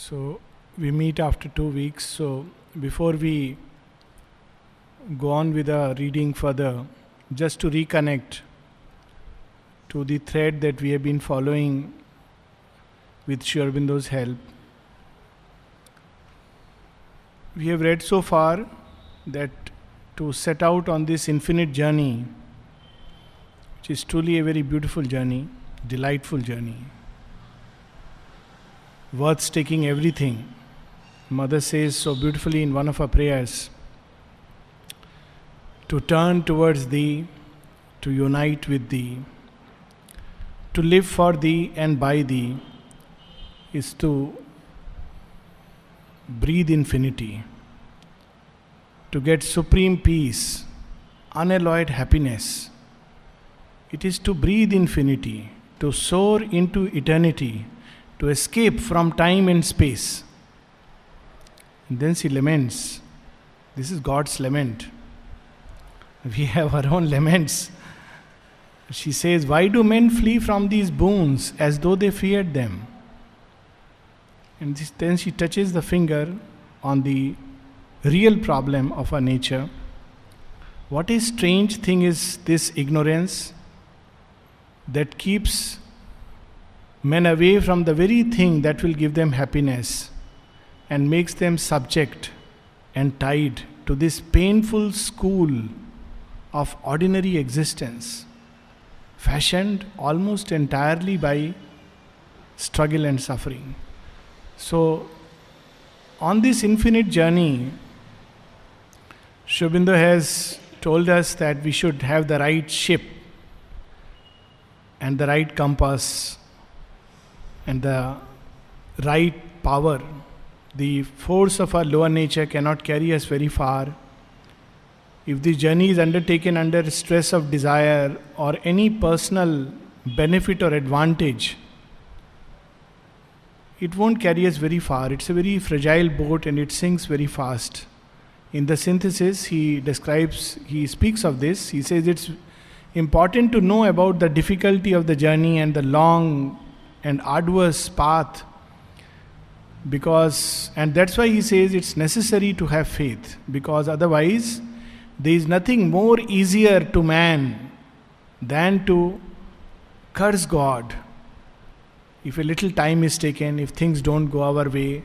So we meet after 2 weeks. So before we go on with the reading further, just to reconnect to the thread that we have been following with Sri Aurobindo's help. We have read so far that to set out on this infinite journey, which is truly a very beautiful journey, delightful journey, worth taking everything. Mother says so beautifully in one of her prayers, to turn towards Thee, to unite with Thee, to live for Thee and by Thee, is to breathe infinity, to get supreme peace, unalloyed happiness. It is to breathe infinity, to soar into eternity, to escape from time and space. And then she laments. This is God's lament. We have our own laments. She says, why do men flee from these boons as though they feared them? And then she touches the finger on the real problem of our nature. What a strange thing is this ignorance that keeps men away from the very thing that will give them happiness and makes them subject and tied to this painful school of ordinary existence, fashioned almost entirely by struggle and suffering. So, on this infinite journey, Sri Aurobindo has told us that we should have the right ship and the right compass and the right power. The force of our lower nature cannot carry us very far. If the journey is undertaken under stress of desire or any personal benefit or advantage, it won't carry us very far. It's a very fragile boat and it sinks very fast. In the synthesis, he speaks of this. He says it's important to know about the difficulty of the journey and the long and arduous path, and that's why he says it's necessary to have faith, because otherwise there is nothing more easier to man than to curse God if a little time is taken, if things don't go our way.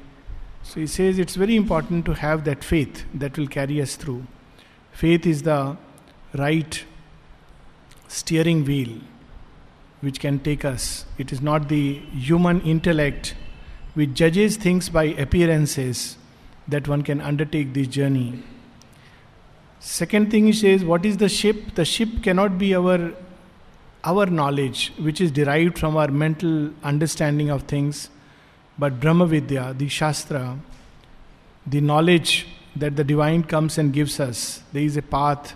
So he says it's very important to have that faith that will carry us through. Faith is the right steering wheel which can take us. It is not the human intellect which judges things by appearances that one can undertake this journey. Second thing he says, what is the ship? The ship cannot be our knowledge, which is derived from our mental understanding of things, but Brahma Vidya, the Shastra, the knowledge that the divine comes and gives us. There is a path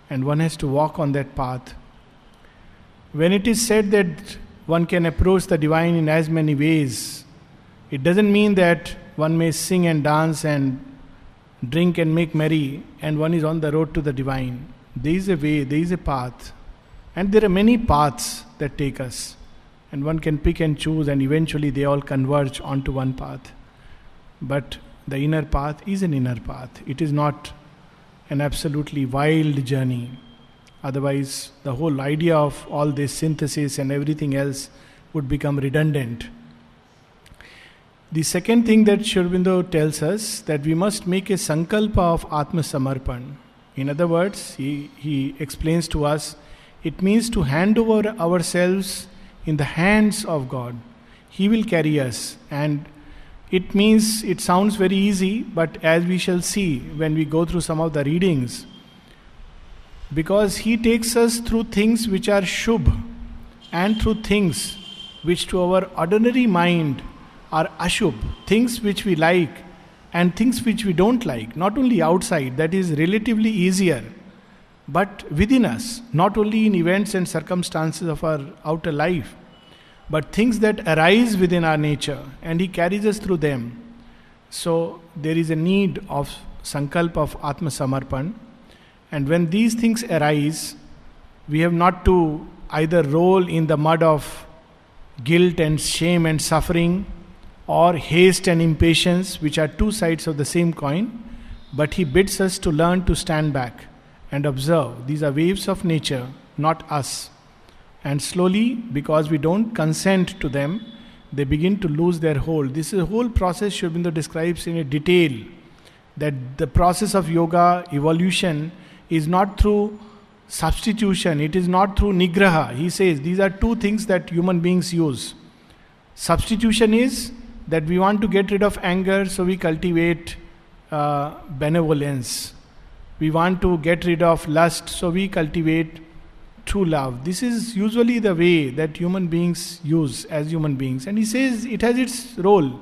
and one has to walk on that path. When it is said that one can approach the divine in as many ways, it doesn't mean that one may sing and dance and drink and make merry and one is on the road to the divine. There is a way, there is a path. And there are many paths that take us. And one can pick and choose and eventually they all converge onto one path. But the inner path is an inner path. It is not an absolutely wild journey. Otherwise, the whole idea of all this synthesis and everything else would become redundant. The second thing that Sri Aurobindo tells us, that we must make a sankalpa of Atma Samarpan. In other words, he explains to us, it means to hand over ourselves in the hands of God. He will carry us. And it means, it sounds very easy, but as we shall see when we go through some of the readings, because he takes us through things which are shubh and through things which to our ordinary mind are ashubh, things which we like and things which we don't like, not only outside, that is relatively easier, but within us, not only in events and circumstances of our outer life, but things that arise within our nature, and he carries us through them. So there is a need of sankalpa of Atma Samarpan. And when these things arise, we have not to either roll in the mud of guilt and shame and suffering, or haste and impatience, which are two sides of the same coin. But he bids us to learn to stand back and observe. These are waves of nature, not us. And slowly, because we don't consent to them, they begin to lose their hold. This is a whole process Sri Aurobindo describes in a detail, that the process of yoga evolution is not through substitution, it is not through nigraha. He says these are two things that human beings use. Substitution is that we want to get rid of anger, so we cultivate benevolence. We want to get rid of lust, so we cultivate true love. This is usually the way that human beings use as human beings. And he says it has its role,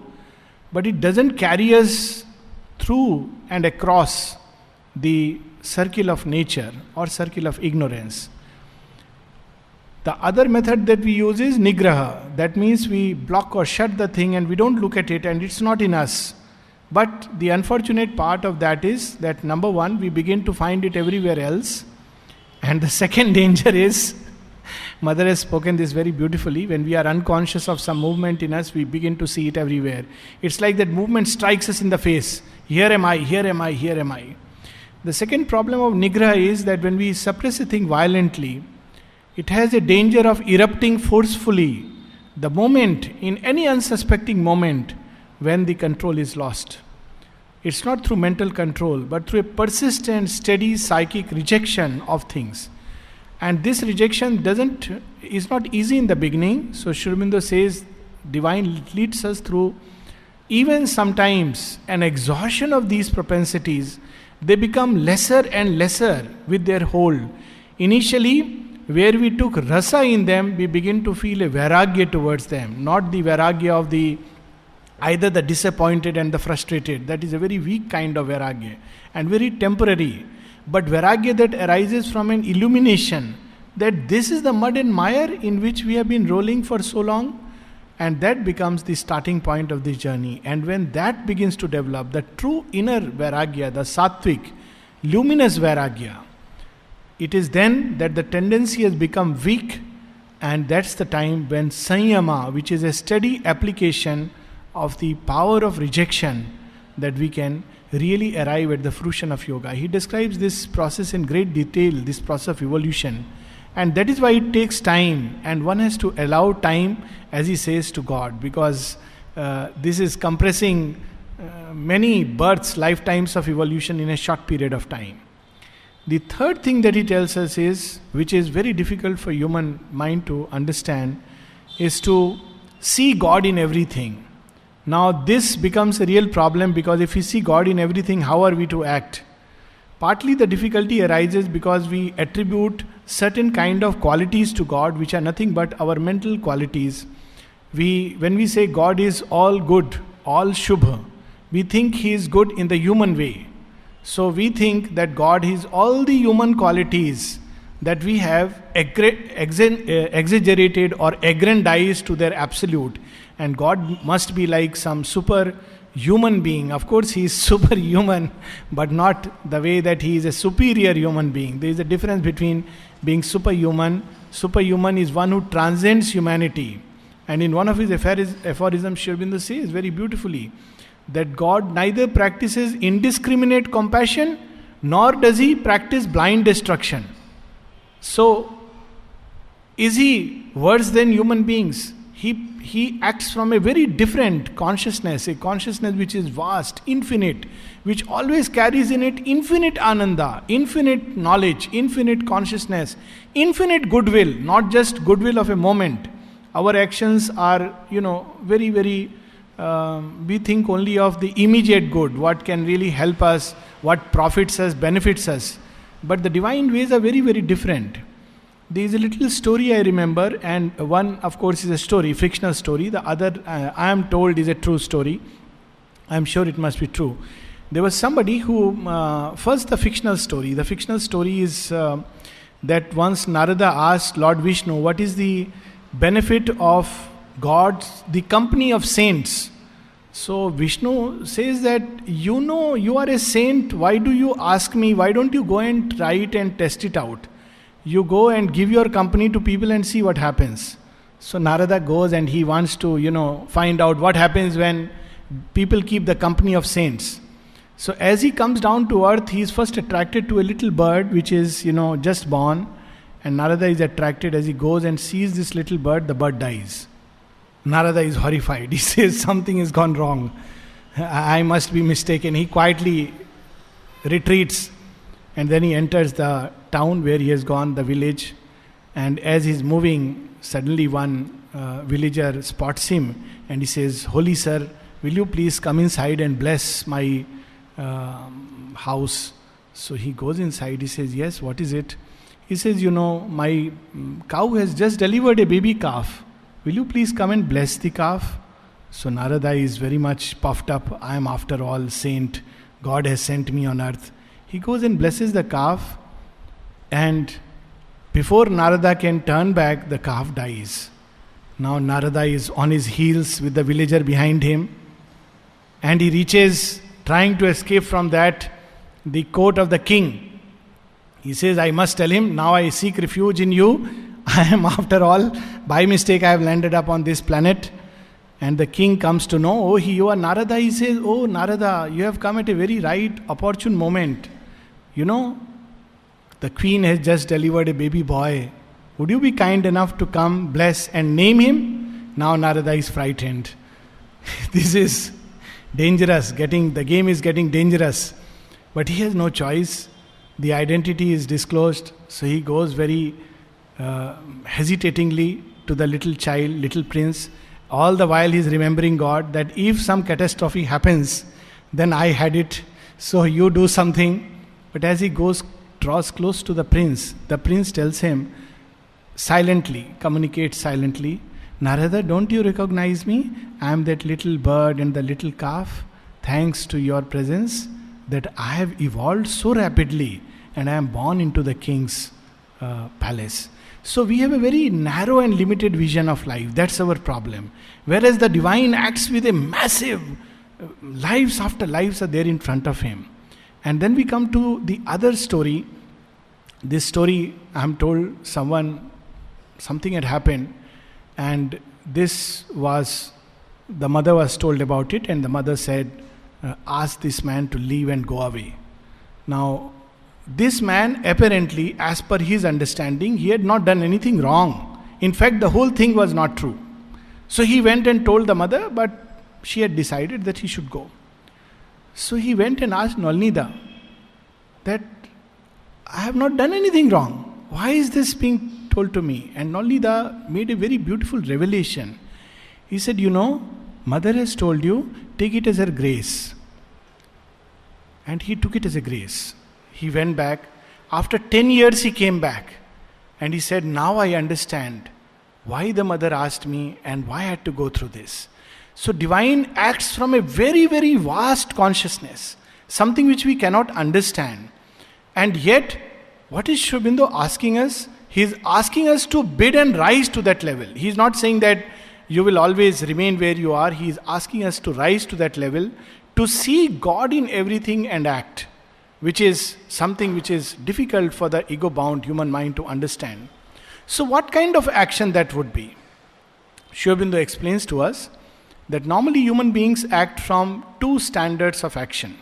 but it doesn't carry us through and across the circle of nature or circle of ignorance. The other method that we use is nigraha. That means we block or shut the thing and we don't look at it and it's not in us. But the unfortunate part of that is that, number one, we begin to find it everywhere else. And the second danger is, Mother has spoken this very beautifully, when we are unconscious of some movement in us, we begin to see it everywhere. It's like that movement strikes us in the face. Here am I, here am I, here am I. The second problem of nigraha is that when we suppress a thing violently, it has a danger of erupting forcefully the moment, in any unsuspecting moment, when the control is lost. It's not through mental control, but through a persistent, steady psychic rejection of things. And this rejection is not easy in the beginning. So Sri Aurobindo says, divine leads us through even sometimes an exhaustion of these propensities. They become lesser and lesser with their hold. Initially, where we took rasa in them, we begin to feel a vairagya towards them, not the vairagya of either the disappointed and the frustrated. That is a very weak kind of vairagya and very temporary. But vairagya that arises from an illumination that this is the mud and mire in which we have been rolling for so long, and that becomes the starting point of this journey. And when that begins to develop, the true inner vairagya, the sattvic, luminous vairagya, it is then that the tendency has become weak, and that's the time when sanyama, which is a steady application of the power of rejection, that we can really arrive at the fruition of yoga. He describes this process in great detail, this process of evolution. And that is why it takes time, and one has to allow time, as he says, to God, because this is compressing many births, lifetimes of evolution in a short period of time. The third thing that he tells us is, which is very difficult for human mind to understand, is to see God in everything. Now this becomes a real problem, because if we see God in everything, how are we to act? Partly the difficulty arises because we attribute certain kind of qualities to God which are nothing but our mental qualities. When we say God is all good, all shubha, we think He is good in the human way. So we think that God is all the human qualities that we have exaggerated or aggrandized to their absolute. And God must be like some super human being. Of course, He is superhuman, but not the way that He is a superior human being. There is a difference between being superhuman. Superhuman is one who transcends humanity. And in one of his aphorisms, Sri Aurobindo says very beautifully that God neither practices indiscriminate compassion, nor does He practice blind destruction. So, is He worse than human beings? He acts from a very different consciousness, a consciousness which is vast, infinite, which always carries in it infinite ananda, infinite knowledge, infinite consciousness, infinite goodwill, not just goodwill of a moment. Our actions are, very, very, we think only of the immediate good, what can really help us, what profits us, benefits us. But the divine ways are very, very different. There is a little story I remember, and one, of course, is a story, fictional story. The other, I am told, is a true story. I am sure it must be true. There was somebody who, first the fictional story. The fictional story is that once Narada asked Lord Vishnu, what is the benefit of God's, the company of saints? So Vishnu says that, you are a saint, why do you ask me? Why don't you go and try it and test it out? You go and give your company to people and see what happens. So Narada goes and he wants to, find out what happens when people keep the company of saints. So as he comes down to earth, he is first attracted to a little bird which is, just born. And Narada is attracted. As he goes and sees this little bird, the bird dies. Narada is horrified. He says, something has gone wrong. I must be mistaken. He quietly retreats. And then he enters the town where he has gone, the village. And as he's moving, suddenly one villager spots him. And he says, Holy sir, will you please come inside and bless my house? So he goes inside. He says, yes, what is it? He says, my cow has just delivered a baby calf. Will you please come and bless the calf? So Narada is very much puffed up. I am after all saint. God has sent me on earth. He goes and blesses the calf. And before Narada can turn back, the calf dies. Now Narada is on his heels with the villager behind him. And he reaches, trying to escape from that, the court of the king. He says, I must tell him, now I seek refuge in you. I am, after all, by mistake I have landed up on this planet. And the king comes to know, oh, you are Narada. He says, oh, Narada, you have come at a very right, opportune moment. The queen has just delivered a baby boy. Would you be kind enough to come, bless and name him? Now Narada is frightened. This is dangerous. The game is getting dangerous. But he has no choice. The identity is disclosed, so he goes very hesitatingly to the little child, little prince. All the while he is remembering God, that if some catastrophe happens, then I had it, so you do something. But as he draws close to the prince tells him silently, communicates silently, Narada, don't you recognize me? I am that little bird and the little calf. Thanks to your presence, that I have evolved so rapidly and I am born into the king's palace. So we have a very narrow and limited vision of life. That's our problem. Whereas the divine acts with a massive, lives after lives are there in front of him. And then we come to the other story. This story, I am told something had happened, and the mother was told about it, and the mother said, ask this man to leave and go away. Now, this man, apparently, as per his understanding, he had not done anything wrong. In fact, the whole thing was not true. So he went and told the mother, but she had decided that he should go. So he went and asked Nolnida that I have not done anything wrong. Why is this being told to me? And Nolnida made a very beautiful revelation. He said, mother has told you, take it as her grace. And he took it as a grace. He went back. After 10 years he came back. And he said, now I understand why the mother asked me and why I had to go through this. So divine acts from a very, very vast consciousness. Something which we cannot understand. And yet, what is Sri Aurobindo asking us? He is asking us to bid and rise to that level. He is not saying that you will always remain where you are. He is asking us to rise to that level, to see God in everything and act, which is something which is difficult for the ego-bound human mind to understand. So what kind of action that would be? Sri Aurobindo explains to us that normally human beings act from two standards of action.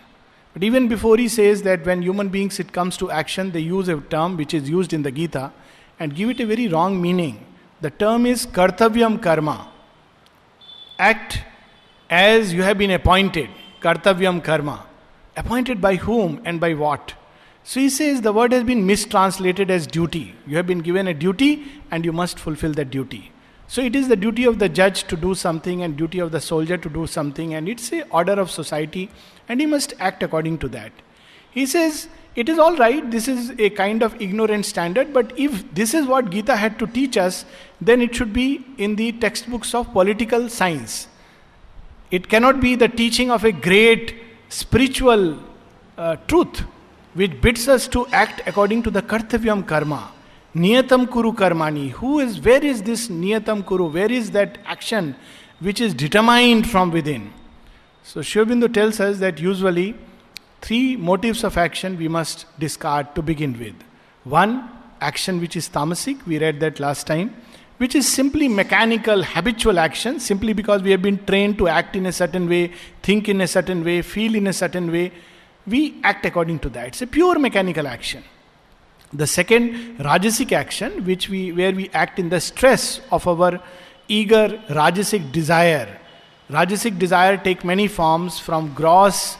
But even before he says that when human beings it comes to action, they use a term which is used in the Gita and give it a very wrong meaning. The term is kartavyam karma. Act as you have been appointed. Kartavyam karma. Appointed by whom and by what? So he says the word has been mistranslated as duty. You have been given a duty and you must fulfill that duty. So it is the duty of the judge to do something and duty of the soldier to do something, and it's a order of society and he must act according to that. He says it is all right, this is a kind of ignorant standard, but if this is what Gita had to teach us, then it should be in the textbooks of political science. It cannot be the teaching of a great spiritual truth which bids us to act according to the kartavyam karma. Niyatam kuru karmani. Where is this niyatam kuru? Where is that action which is determined from within? So Sri Aurobindo tells us that usually 3 motives of action we must discard to begin with. One, action which is tamasic, we read that last time, which is simply mechanical, habitual action, simply because we have been trained to act in a certain way, think in a certain way, feel in a certain way. We act according to that. It's a pure mechanical action. The second, rajasic action, where we act in the stress of our eager rajasic desire. Rajasic desire take many forms, from gross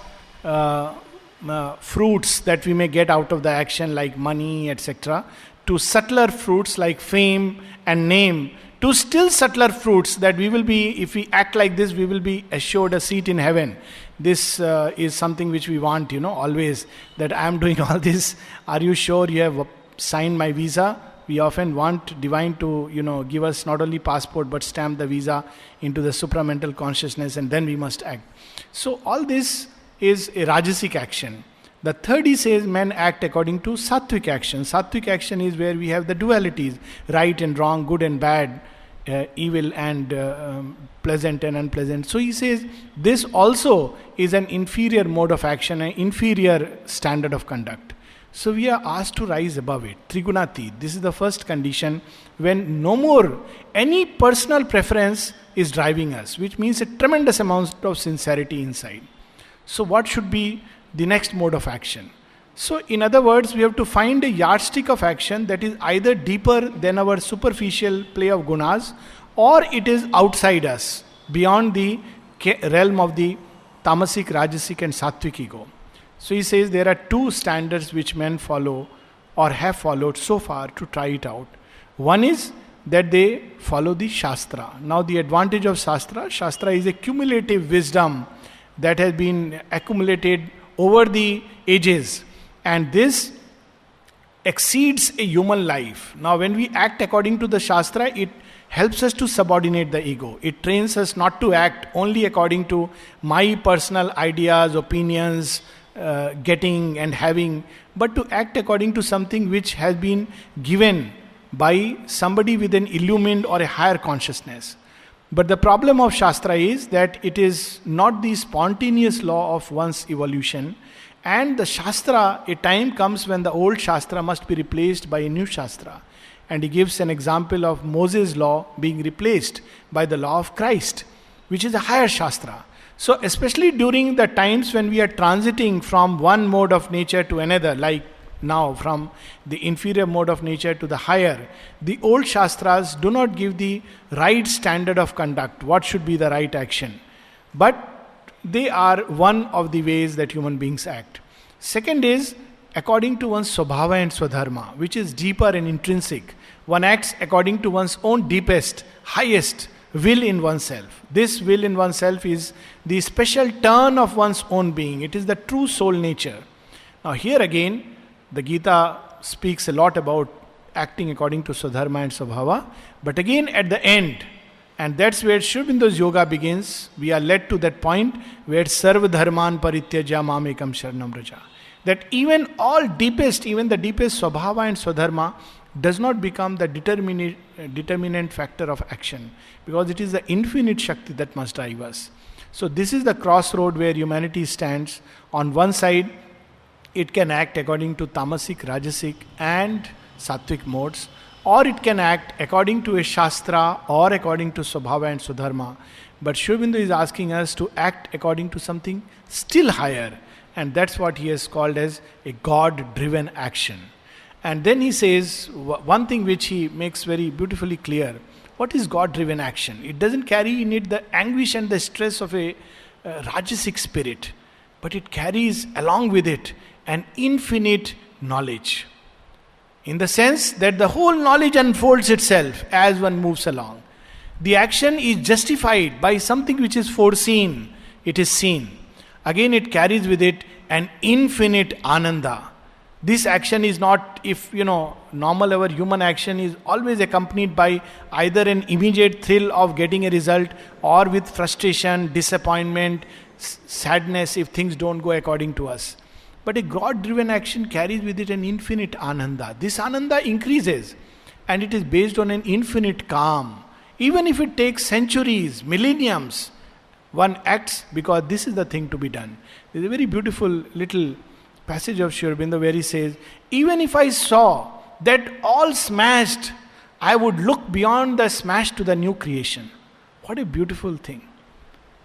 fruits that we may get out of the action, like money, etc., to subtler fruits like fame and name, to still subtler fruits that we will be, if we act like this, we will be assured a seat in heaven. This is something which we want, always, that I am doing all this. Are you sure you have signed my visa? We often want divine to, give us not only passport but stamp the visa into the supramental consciousness, and then we must act. So all this is a rajasic action. The third, he says, men act according to sattvic action. Sattvic action is where we have the dualities, right and wrong, good and bad, evil and pleasant and unpleasant. So he says this also is an inferior mode of action, an inferior standard of conduct. So we are asked to rise above it. Trigunati, this is the first condition, when no more any personal preference is driving us, which means a tremendous amount of sincerity inside. So what should be the next mode of action? So in other words, we have to find a yardstick of action that is either deeper than our superficial play of gunas, or it is outside us, beyond the realm of the tamasic, rajasic and sattvic ego. So he says there are two standards which men follow or have followed so far to try it out. One is that they follow the Shastra. Now the advantage of Shastra is a cumulative wisdom that has been accumulated over the ages, and this exceeds a human life. Now when we act according to the Shastra, it helps us to subordinate the ego. It trains us not to act only according to my personal ideas, opinions, getting and having, but to act according to something which has been given by somebody with an illumined or a higher consciousness. But the problem of Shastra is that it is not the spontaneous law of one's evolution, and the Shastra, a time comes when the old Shastra must be replaced by a new Shastra. And he gives an example of Moses' law being replaced by the law of Christ, which is a higher Shastra. So especially during the times when we are transiting from one mode of nature to another, like now from the inferior mode of nature to the higher, the old Shastras do not give the right standard of conduct, what should be the right action. But they are one of the ways that human beings act. Second is according to one's Swabhava and Swadharma, which is deeper and intrinsic. One acts according to one's own deepest, highest will in oneself. This will in oneself is the special turn of one's own being. It is the true soul nature. Now here again, the Gita speaks a lot about acting according to Swadharma and Swabhava. But again at the end, and that's where Sri Aurobindo's yoga begins, we are led to that point where Sarva Dharman Parityaja Mamekam Sharanam Vraja. That even the deepest Swabhava and Swadharma does not become the determinant factor of action, because it is the infinite Shakti that must drive us. So this is the crossroad where humanity stands. On one side, it can act according to tamasic, rajasic and sattvic modes, or it can act according to a Shastra or according to Swabhava and Swadharma. But Sri Aurobindo is asking us to act according to something still higher, and that's what he has called as a God-driven action. And then he says one thing which he makes very beautifully clear. What is God-driven action? It doesn't carry in it the anguish and the stress of a rajasic spirit, but it carries along with it an infinite knowledge. In the sense that the whole knowledge unfolds itself as one moves along. The action is justified by something which is foreseen, it is seen. Again, it carries with it an infinite ananda. This action is not, normal our human action is always accompanied by either an immediate thrill of getting a result, or with frustration, disappointment, sadness if things don't go according to us. But a God-driven action carries with it an infinite ananda. This ananda increases, and it is based on an infinite calm. Even if it takes centuries, millenniums, one acts because this is the thing to be done. There is a very beautiful little passage of Sri Aurobindo where he says, even if I saw that all smashed, I would look beyond the smash to the new creation. What a beautiful thing.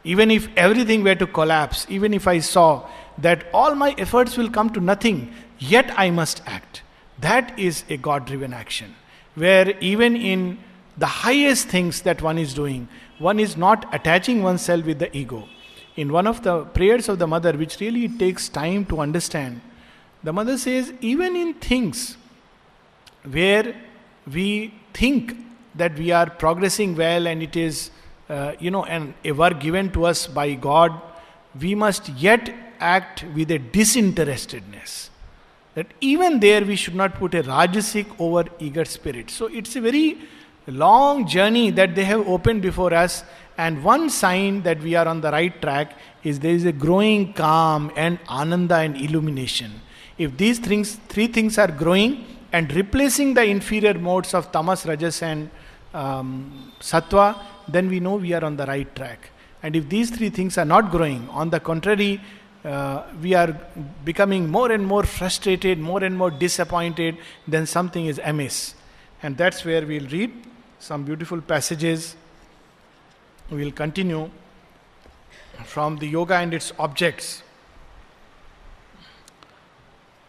Even if everything were to collapse, even if I saw that all my efforts will come to nothing, yet I must act. That is a God-driven action, where even in the highest things that one is doing, one is not attaching oneself with the ego. In one of the prayers of the mother, which really takes time to understand, the mother says, even in things where we think that we are progressing well and it is, a work given to us by God, we must yet act with a disinterestedness. That even there we should not put a rajasic over eager spirit. So it's a very long journey that they have opened before us, and one sign that we are on the right track is there is a growing calm and ananda and illumination. If these three things are growing and replacing the inferior modes of tamas, rajas and sattva, then we know we are on the right track. And if these three things are not growing, on the contrary, we are becoming more and more frustrated, more and more disappointed, then something is amiss. And that's where we'll read some beautiful passages. We'll continue from the yoga and its objects.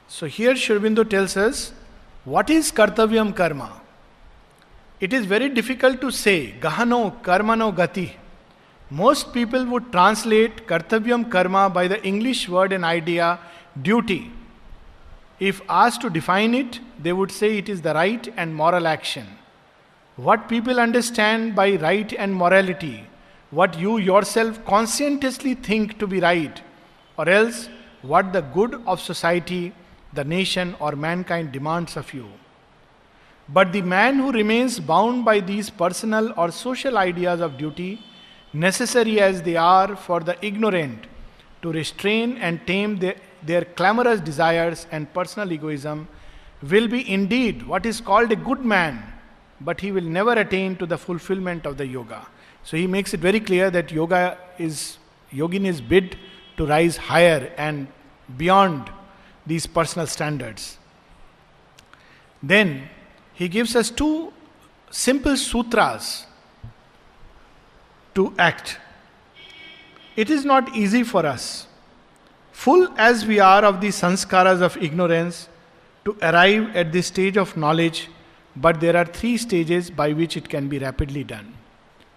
So here Sri Aurobindo tells us, what is kartavyam karma? It is very difficult to say, gahano karmano gati. Most people would translate kartavyam karma by the English word and idea duty. If asked to define it, they would say it is the right and moral action. What people understand by right and morality, what you yourself conscientiously think to be right, or else what the good of society, the nation, or mankind demands of you. But the man who remains bound by these personal or social ideas of duty, necessary as they are for the ignorant to restrain and tame their clamorous desires and personal egoism, will be indeed what is called a good man, but he will never attain to the fulfillment of the yoga. So he makes it very clear that yogin is bid to rise higher and beyond these personal standards. Then he gives us two simple sutras to act. It is not easy for us, full as we are of the sanskaras of ignorance, to arrive at this stage of knowledge, but there are three stages by which it can be rapidly done.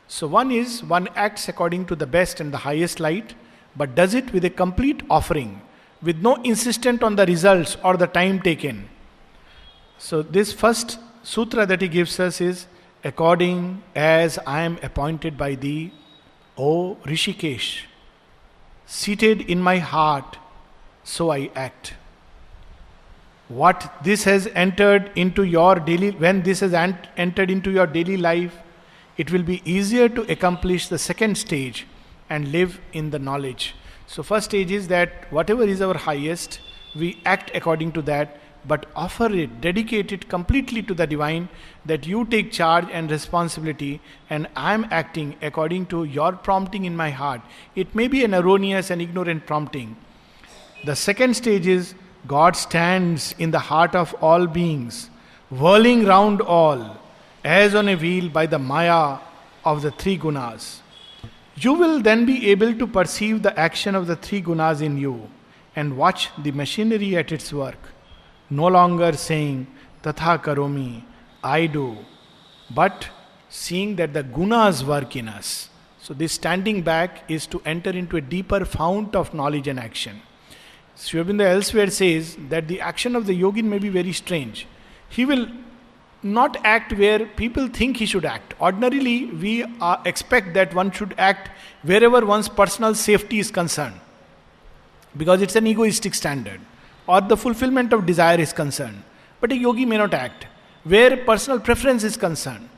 So one is, one acts according to the best and the highest light, but does it with a complete offering, with no insistence on the results or the time taken. So this first sutra that he gives us is, according as I am appointed by thee, O Rishikesh, seated in my heart, so I act. What this has entered into your when this has entered into your daily life, it will be easier to accomplish the second stage and live in the knowledge. So first stage is that whatever is our highest, we act according to that, but offer it, dedicate it completely to the divine, that you take charge and responsibility, and I am acting according to your prompting in my heart. It may be an erroneous and ignorant prompting. The second stage is, God stands in the heart of all beings, whirling round all, as on a wheel by the maya of the three gunas. You will then be able to perceive the action of the three gunas in you and watch the machinery at its work. No longer saying, Tatha karomi, I do, but seeing that the gunas work in us. So this standing back is to enter into a deeper fount of knowledge and action. Sri Aurobindo elsewhere says that the action of the yogin may be very strange. He will not act where people think he should act. Ordinarily, we expect that one should act wherever one's personal safety is concerned, because it's an egoistic standard, or the fulfillment of desire is concerned. But a yogi may not act where personal preference is concerned.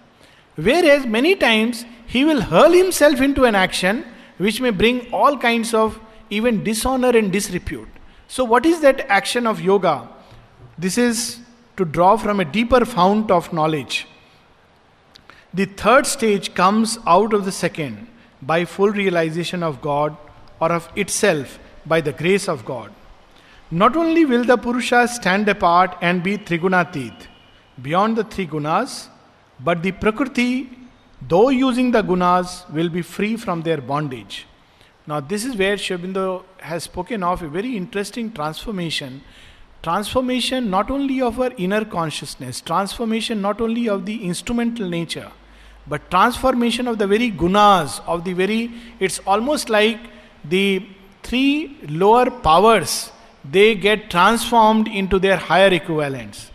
Whereas many times he will hurl himself into an action which may bring all kinds of even dishonor and disrepute. So what is that action of yoga? This is to draw from a deeper fount of knowledge. The third stage comes out of the second by full realization of God, or of itself by the grace of God. Not only will the Purusha stand apart and be Trigunatit, beyond the three gunas, But the Prakriti, though using the gunas, will be free from their bondage. Now, this is where Sri Aurobindo has spoken of a very interesting transformation. Transformation not only of our inner consciousness, transformation not only of the instrumental nature, but transformation of the very gunas, of the very, it's almost like the three lower powers, they get transformed into their higher equivalents.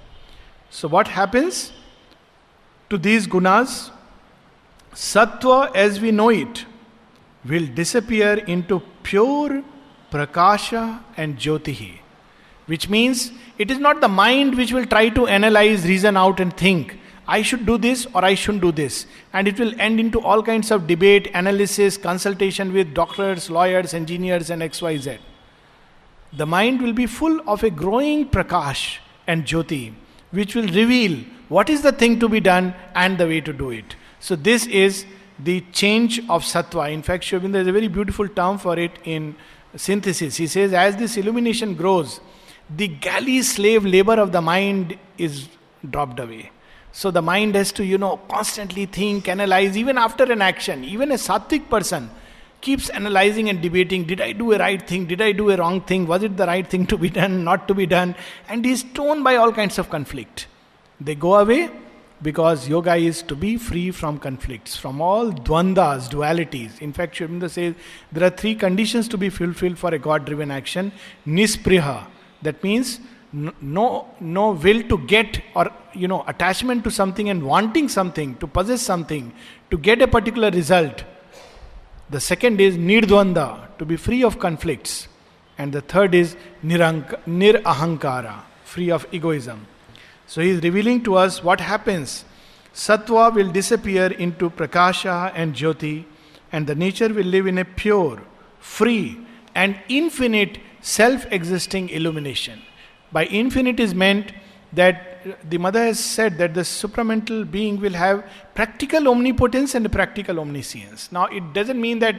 So what happens to these gunas? Sattva as we know it will disappear into pure prakasha and jyotihi. Which means it is not the mind which will try to analyze, reason out and think, I should do this or I shouldn't do this. And it will end into all kinds of debate, analysis, consultation with doctors, lawyers, engineers and XYZ. The mind will be full of a growing prakash and jyoti, which will reveal what is the thing to be done and the way to do it. So this is the change of sattva. In fact, Sri Aurobindo has a very beautiful term for it in Synthesis. He says, as this illumination grows, the galley slave labor of the mind is dropped away. So the mind has to, constantly think, analyze, even after an action. Even a sattvic person keeps analyzing and debating, did I do a right thing? Did I do a wrong thing? Was it the right thing to be done, not to be done? And he is torn by all kinds of conflict. They go away because yoga is to be free from conflicts, from all dvandas, dualities. In fact, Sri Aurobindo says there are three conditions to be fulfilled for a God-driven action. Nispriha, that means no will to get or attachment to something and wanting something, to possess something, to get a particular result. The second is nirdvanda, to be free of conflicts. And the third is nirahankara, free of egoism. So he is revealing to us what happens. Sattva will disappear into prakasha and jyoti, and the nature will live in a pure, free and infinite self-existing illumination. By infinite is meant that the mother has said that the supramental being will have practical omnipotence and practical omniscience. Now it doesn't mean that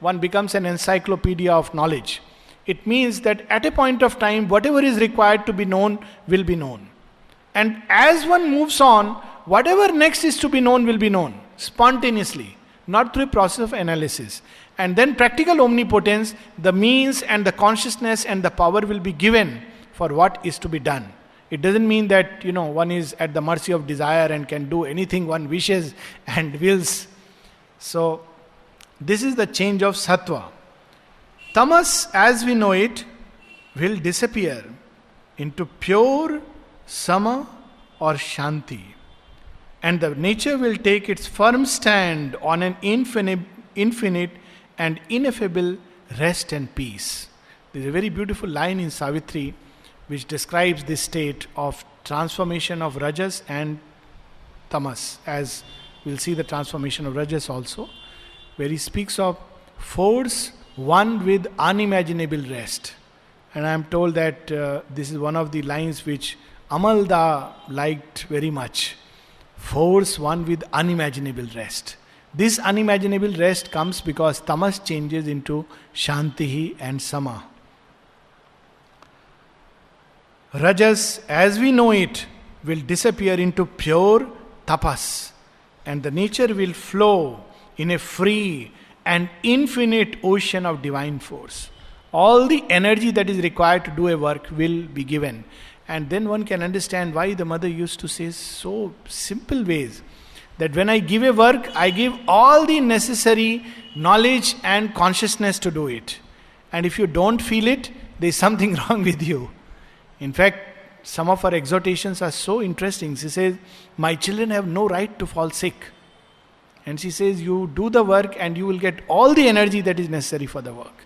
one becomes an encyclopedia of knowledge. It means that at a point of time, whatever is required to be known will be known. And as one moves on, whatever next is to be known will be known spontaneously, not through a process of analysis. And then practical omnipotence, the means and the consciousness and the power will be given for what is to be done. It doesn't mean that, one is at the mercy of desire and can do anything one wishes and wills. So, this is the change of sattva. Tamas, as we know it, will disappear into pure sama or shanti. And the nature will take its firm stand on an infinite and ineffable rest and peace. There is a very beautiful line in Savitri which describes this state of transformation of rajas and tamas, as we'll see the transformation of rajas also, where he speaks of force one with unimaginable rest. And I am told that this is one of the lines which Amalda liked very much. Force one with unimaginable rest. This unimaginable rest comes because tamas changes into shantihi and sama. Rajas, as we know it, will disappear into pure tapas, and the nature will flow in a free and infinite ocean of divine force. All the energy that is required to do a work will be given. And then one can understand why the mother used to say so simple ways, that when I give a work, I give all the necessary knowledge and consciousness to do it. And if you don't feel it, there is something wrong with you. In fact, some of our exhortations are so interesting. She says, my children have no right to fall sick. And she says, you do the work and you will get all the energy that is necessary for the work.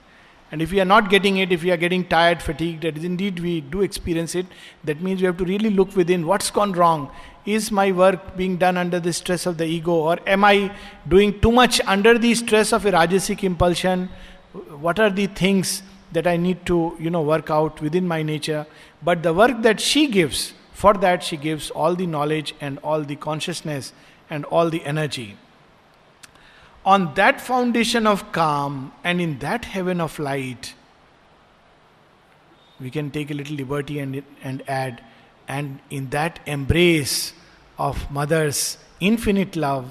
And if we are not getting it, if we are getting tired, fatigued, that is indeed we do experience it, that means we have to really look within, what's gone wrong? Is my work being done under the stress of the ego, or am I doing too much under the stress of a rajasic impulsion? What are the things that I need to, work out within my nature? But the work that she gives, for that she gives all the knowledge and all the consciousness and all the energy. On that foundation of calm and in that heaven of light, we can take a little liberty and add, and in that embrace of Mother's infinite love,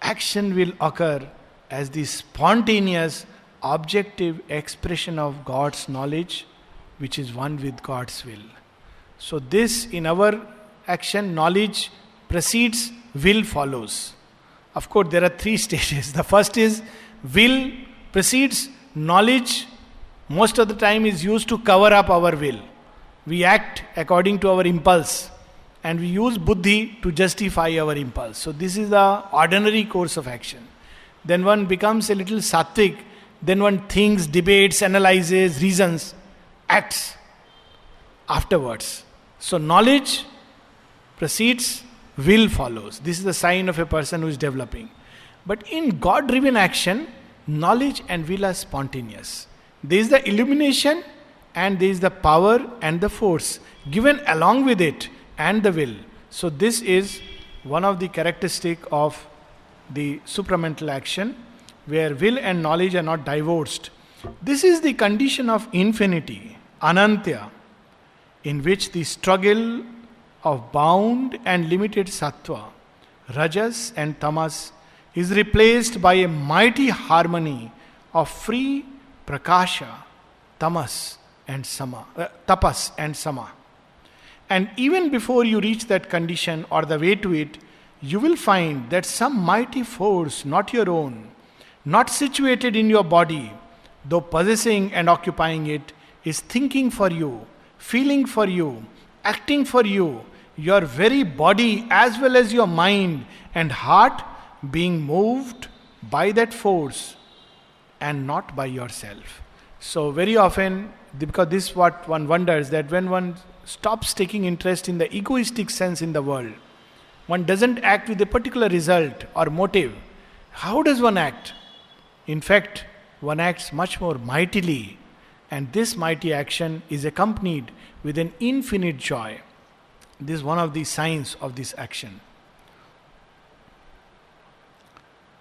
action will occur as the spontaneous, objective expression of God's knowledge, which is one with God's will. So, this in our action, knowledge precedes, will follows. Of course, there are three stages. The first is will precedes, knowledge most of the time is used to cover up our will. We act according to our impulse and we use buddhi to justify our impulse. So, this is the ordinary course of action. Then one becomes a little sattvic, then one thinks, debates, analyzes, reasons, acts afterwards. So, knowledge precedes, will follows. This is the sign of a person who is developing. But in God driven action, knowledge and will are spontaneous. There is the illumination and there is the power and the force given along with it and the will. So, this is one of the characteristic of the supramental action, where will and knowledge are not divorced. This is the condition of infinity, anantya, in which the struggle of bound and limited sattva, rajas and tamas is replaced by a mighty harmony of free prakasha, tapas and sama. And even before you reach that condition or the way to it, you will find that some mighty force, not your own, not situated in your body, though possessing and occupying it, is thinking for you, feeling for you, acting for you, your very body as well as your mind and heart being moved by that force and not by yourself. So very often, because this is what one wonders, that when one stops taking interest in the egoistic sense in the world, one doesn't act with a particular result or motive. How does one act? In fact, one acts much more mightily, and this mighty action is accompanied with an infinite joy. This is one of the signs of this action.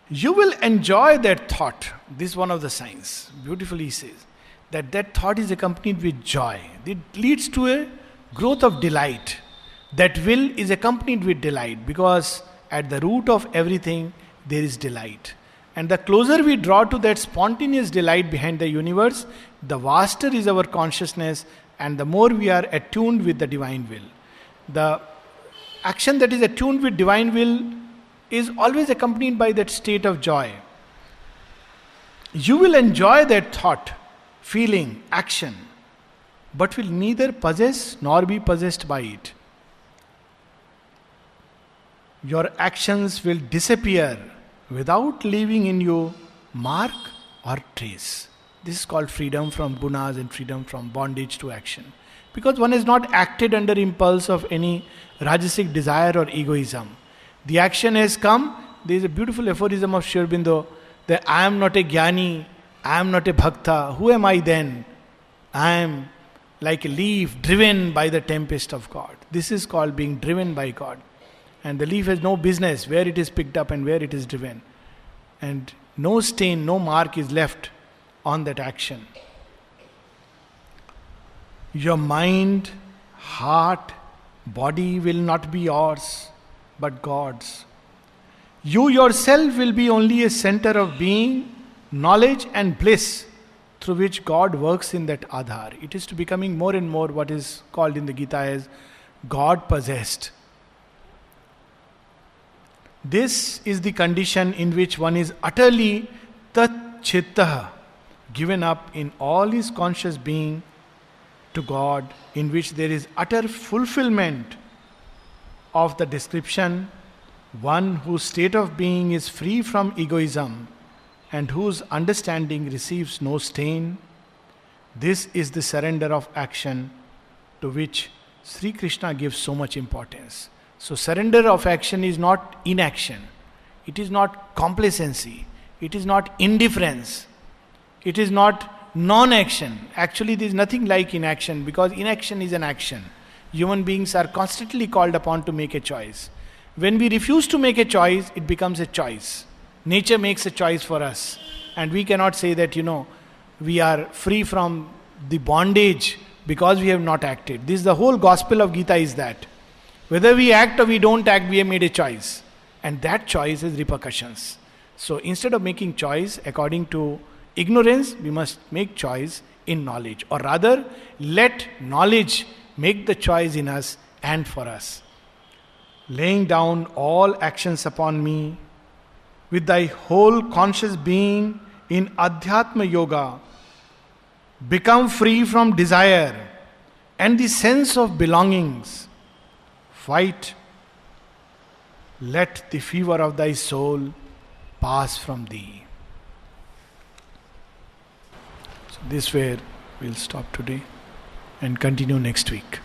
You will enjoy that thought. This is one of the signs. Beautifully says that thought is accompanied with joy. It leads to a growth of delight. That will is accompanied with delight, because at the root of everything there is delight. And the closer we draw to that spontaneous delight behind the universe, the vaster is our consciousness and the more we are attuned with the divine will. The action that is attuned with divine will is always accompanied by that state of joy. You will enjoy that thought, feeling, action, but will neither possess nor be possessed by it. Your actions will disappear without leaving in you mark or trace. This is called freedom from gunas and freedom from bondage to action. Because one has not acted under impulse of any rajasic desire or egoism. The action has come. There is a beautiful aphorism of Sri Aurobindo that I am not a jnani, I am not a bhakta. Who am I then? I am like a leaf driven by the tempest of God. This is called being driven by God. And the leaf has no business where it is picked up and where it is driven. And no stain, no mark is left on that action. Your mind, heart, body will not be yours, but God's. You yourself will be only a center of being, knowledge and bliss through which God works in that Adhar. It is to becoming more and more what is called in the Gita as God possessed. This is the condition in which one is utterly tat chitta, given up in all his conscious being to God, in which there is utter fulfillment of the description, one whose state of being is free from egoism and whose understanding receives no stain. This is the surrender of action to which Sri Krishna gives so much importance. So surrender of action is not inaction. It is not complacency. It is not indifference. It is not non-action. Actually, there is nothing like inaction, because inaction is an action. Human beings are constantly called upon to make a choice. When we refuse to make a choice, it becomes a choice. Nature makes a choice for us. And we cannot say that, we are free from the bondage because we have not acted. This is the whole gospel of Gita is that. Whether we act or we don't act, we have made a choice. And that choice has repercussions. So instead of making choice according to ignorance, we must make choice in knowledge. Or rather, let knowledge make the choice in us and for us. Laying down all actions upon me, with thy whole conscious being in Adhyatma Yoga, become free from desire and the sense of belongings. Fight. Let the fever of thy soul pass from thee. So this way we'll stop today and continue next week.